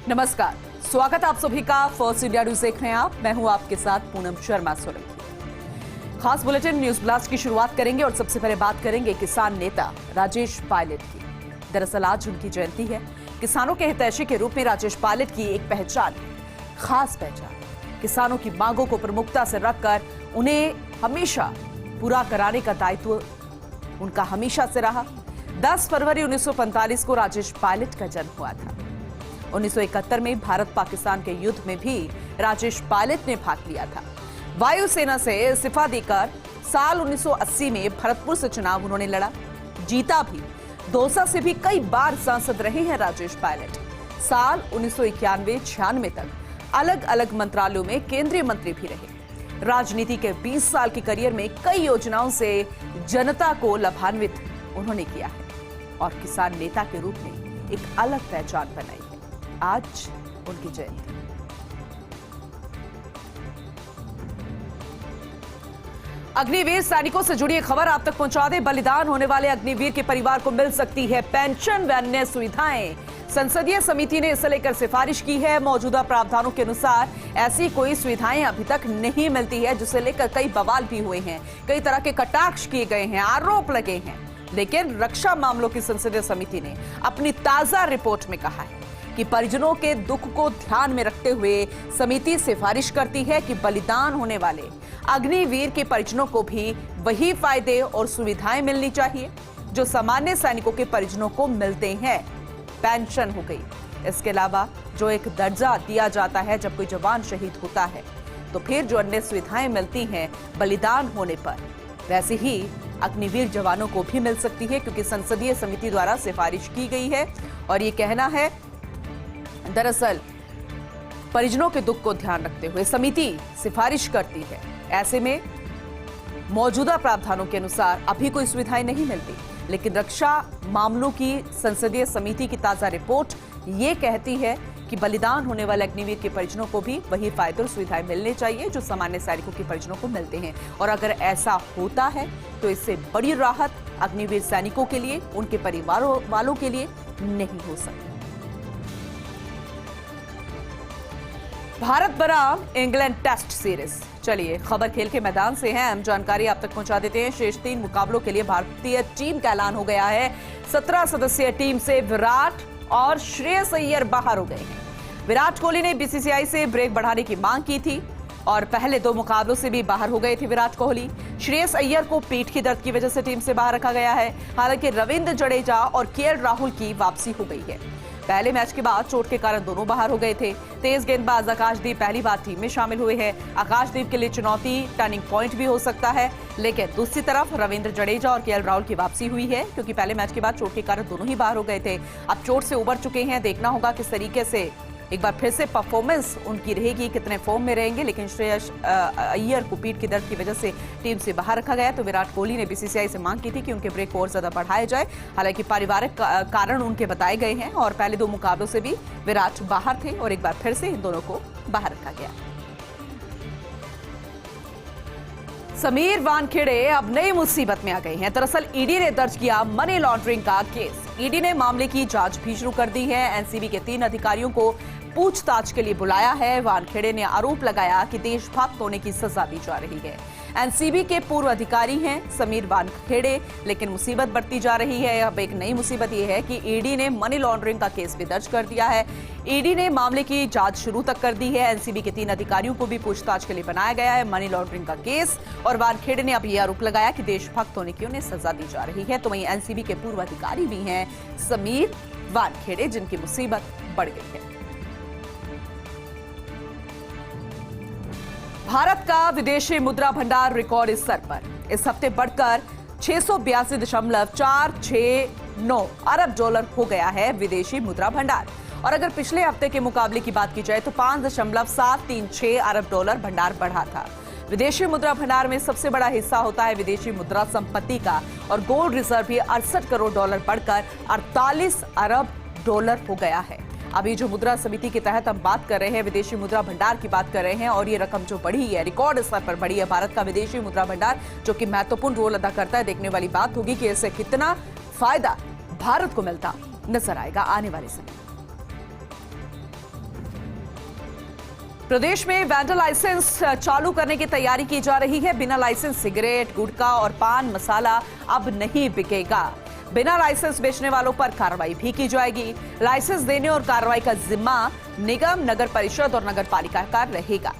नमस्कार, स्वागत आप सभी का फर्स्ट इंडिया न्यूज देख रहे हैं आप। मैं हूं आपके साथ पूनम शर्मा सोलंकी। खास बुलेटिन न्यूज ब्लास्ट की शुरुआत करेंगे और सबसे पहले बात करेंगे किसान नेता राजेश पायलट की। दरअसल आज उनकी जयंती है। किसानों के हितैषी के रूप में राजेश पायलट की एक पहचान है, खास पहचान। किसानों की मांगों को प्रमुखता से रखकर उन्हें हमेशा पूरा कराने का दायित्व उनका हमेशा से रहा। 10 फरवरी 1945 को राजेश पायलट का जन्म हुआ था। 1971 में भारत पाकिस्तान के युद्ध में भी राजेश पायलट ने भाग लिया था। वायुसेना से इस्तीफा देकर साल 1980 में भरतपुर से चुनाव उन्होंने लड़ा, जीता भी। दौसा से भी कई बार सांसद रहे हैं राजेश पायलट। साल 1991-96 तक अलग अलग मंत्रालयों में केंद्रीय मंत्री भी रहे। राजनीति के 20 साल के करियर में कई योजनाओं से जनता को लाभान्वित उन्होंने किया है और किसान नेता के रूप में एक अलग पहचान बनाई है। आज उनकी जयंती। अग्निवीर सैनिकों से जुड़ी खबर आप तक पहुंचा दें। बलिदान होने वाले अग्निवीर के परिवार को मिल सकती है पेंशन व अन्य सुविधाएं। संसदीय समिति ने इसे लेकर सिफारिश की है। मौजूदा प्रावधानों के अनुसार ऐसी कोई सुविधाएं अभी तक नहीं मिलती है, जिसे लेकर कई बवाल भी हुए हैं, कई तरह के कटाक्ष किए गए हैं, आरोप लगे हैं। लेकिन रक्षा मामलों की संसदीय समिति ने अपनी ताजा रिपोर्ट में कहा है कि परिजनों के दुख को ध्यान में रखते हुए समिति सिफारिश करती है कि बलिदान होने वाले अग्निवीर के परिजनों को भी वही फायदे और सुविधाएं मिलनी चाहिए जो सामान्य सैनिकों के परिजनों को मिलते हैं। पेंशन हो गई, इसके अलावा जो एक दर्जा दिया जाता है जब कोई जवान शहीद होता है, तो फिर जो अन्य सुविधाएं मिलती हैं बलिदान होने पर, वैसे ही अग्निवीर जवानों को भी मिल सकती है, क्योंकि संसदीय समिति द्वारा सिफारिश की गई है। और ये कहना है, दरअसल परिजनों के दुख को ध्यान रखते हुए समिति सिफारिश करती है। ऐसे में मौजूदा प्रावधानों के अनुसार अभी कोई सुविधाएं नहीं मिलती, लेकिन रक्षा मामलों की संसदीय समिति की ताजा रिपोर्ट ये कहती है कि बलिदान होने वाले अग्निवीर के परिजनों को भी वही फायदे और सुविधाएं मिलने चाहिए जो सामान्य सैनिकों के परिजनों को मिलते हैं। और अगर ऐसा होता है तो इससे बड़ी राहत अग्निवीर सैनिकों के लिए, उनके परिवारों वालों के लिए नहीं हो सकती। भारत बनाम इंग्लैंड टेस्ट सीरीज। चलिए खबर खेल के मैदान से है, अहम जानकारी आप तक पहुंचा देते हैं। शेष 3 मुकाबलों के लिए भारतीय टीम का ऐलान हो गया है। 17 सदस्यीय टीम से विराट और श्रेयस अय्यर बाहर हो गए हैं। विराट कोहली ने बीसीसीआई से ब्रेक बढ़ाने की मांग की थी और पहले 2 मुकाबलों से भी बाहर हो गए थे विराट कोहली। श्रेयस अय्यर को पीठ की दर्द की वजह से टीम से बाहर रखा गया है। हालांकि रविंद्र जडेजा और केएल राहुल की वापसी हो गई है। पहले मैच के बाद चोट के कारण दोनों बाहर हो गए थे। तेज गेंदबाज आकाशदीप पहली बार टीम में शामिल हुए हैं। आकाशदीप के लिए चुनौती, टर्निंग पॉइंट भी हो सकता है। लेकिन दूसरी तरफ रविंद्र जडेजा और केएल राहुल की वापसी हुई है, क्योंकि पहले मैच के बाद चोट के कारण दोनों ही बाहर हो गए थे। अब चोट से उबर चुके हैं। देखना होगा किस तरीके से एक बार फिर से परफॉर्मेंस उनकी रहेगी, कितने फॉर्म में रहेंगे। लेकिन श्रेयस अय्यर को पीठ की दर्द की वजह से टीम से बाहर रखा गया। तो विराट कोहली ने बीसीसीआई से मांग की थी कि उनके ब्रेक को और ज्यादा बढ़ाया जाए। हालांकि पारिवारिक कारण उनके बताए गए हैं और पहले 2 मुकाबलों से भी विराट बाहर थे और एक बार फिर से इन दोनों को बाहर रखा गया। समीर वानखेड़े अब नई मुसीबत में आ गए हैं। दरअसल ईडी ने दर्ज किया मनी लॉन्ड्रिंग का केस। ईडी ने मामले की जांच भी शुरू कर दी है। एनसीबी के 3 अधिकारियों को पूछताछ के लिए बुलाया है। वानखेड़े ने आरोप लगाया कि देशभक्त होने की सजा दी जा रही है। एनसीबी के पूर्व अधिकारी हैं समीर वानखेड़े, लेकिन मुसीबत बढ़ती जा रही है। अब एक नई मुसीबत यह है कि ईडी ने मनी लॉन्ड्रिंग का केस भी दर्ज कर दिया है। ईडी ने मामले की जांच शुरू तक कर दी है। एनसीबी के 3 अधिकारियों को भी पूछताछ के लिए बनाया गया है। मनी लॉन्ड्रिंग का केस और वानखेड़े ने अब यह आरोप लगाया कि देशभक्त होने की उन्हें सजा दी जा रही है। तो वहीं एनसीबी के पूर्व अधिकारी भी हैं समीर वानखेड़े, जिनकी मुसीबत बढ़ गई है। भारत का विदेशी मुद्रा भंडार रिकॉर्ड स्तर पर इस हफ्ते बढ़कर 682.469 अरब डॉलर हो गया है विदेशी मुद्रा भंडार। और अगर पिछले हफ्ते के मुकाबले की बात की जाए तो 5.736 अरब डॉलर भंडार बढ़ा था। विदेशी मुद्रा भंडार में सबसे बड़ा हिस्सा होता है विदेशी मुद्रा संपत्ति का और गोल्ड रिजर्व भी 68 करोड़ डॉलर बढ़कर 48 अरब डॉलर हो गया है। अभी जो मुद्रा समिति के तहत हम बात कर रहे हैं, विदेशी मुद्रा भंडार की बात कर रहे हैं और ये रकम जो बढ़ी है, रिकॉर्ड स्तर पर बढ़ी है भारत का विदेशी मुद्रा भंडार, जो कि महत्वपूर्ण रोल अदा करता है। देखने वाली बात होगी कि इससे कितना फायदा भारत को मिलता नजर आएगा आने वाले समय। प्रदेश में वैंडल लाइसेंस चालू करने की तैयारी की जा रही है। बिना लाइसेंस सिगरेट, गुटखा और पान मसाला अब नहीं बिकेगा। बिना लाइसेंस बेचने वालों पर कार्रवाई भी की जाएगी। लाइसेंस देने और कार्रवाई का जिम्मा निगम, नगर परिषद और नगर पालिका का रहेगा।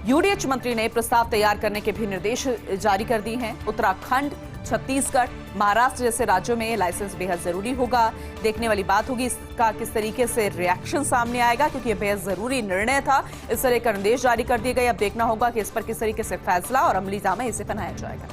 यूडीएच मंत्री ने प्रस्ताव तैयार करने के भी निर्देश जारी कर दिए हैं। उत्तराखंड, छत्तीसगढ़, महाराष्ट्र जैसे राज्यों में लाइसेंस बेहद जरूरी होगा। देखने वाली बात होगी इसका किस तरीके से रिएक्शन सामने आएगा, क्योंकि यह बेहद जरूरी निर्णय था। इस तरह का निर्देश जारी कर दिए गए। अब देखना होगा कि इस पर किस तरीके से फैसला और अमली जामा इसे बनाया जाएगा।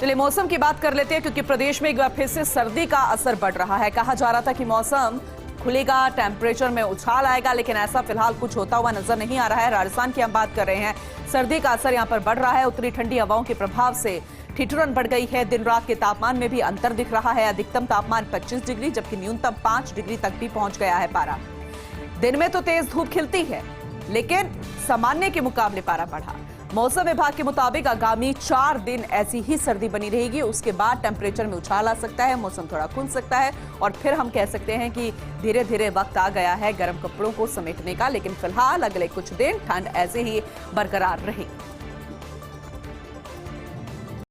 चलिए मौसम की बात कर लेते हैं, क्योंकि प्रदेश में एक बार फिर से सर्दी का असर बढ़ रहा है। कहा जा रहा था कि मौसम खुलेगा, टेम्परेचर में उछाल आएगा, लेकिन ऐसा फिलहाल कुछ होता हुआ नजर नहीं आ रहा है। राजस्थान की हम बात कर रहे हैं। सर्दी का असर यहां पर बढ़ रहा है। उत्तरी ठंडी हवाओं के प्रभाव से ठिठुरन बढ़ गई है। दिन रात के तापमान में भी अंतर दिख रहा है। अधिकतम तापमान 25 डिग्री जबकि न्यूनतम 5 डिग्री तक भी पहुंच गया है पारा। दिन में तो तेज धूप खिलती है, लेकिन सामान्य के मुकाबले पारा बढ़ा। मौसम विभाग के मुताबिक आगामी 4 दिन ऐसी ही सर्दी बनी रहेगी। उसके बाद टेम्परेचर में उछाल आ सकता है, मौसम थोड़ा खुल सकता है और फिर हम कह सकते हैं कि धीरे धीरे वक्त आ गया है गर्म कपड़ों को समेटने का। लेकिन फिलहाल अगले कुछ दिन ठंड ऐसे ही बरकरार रहेगी।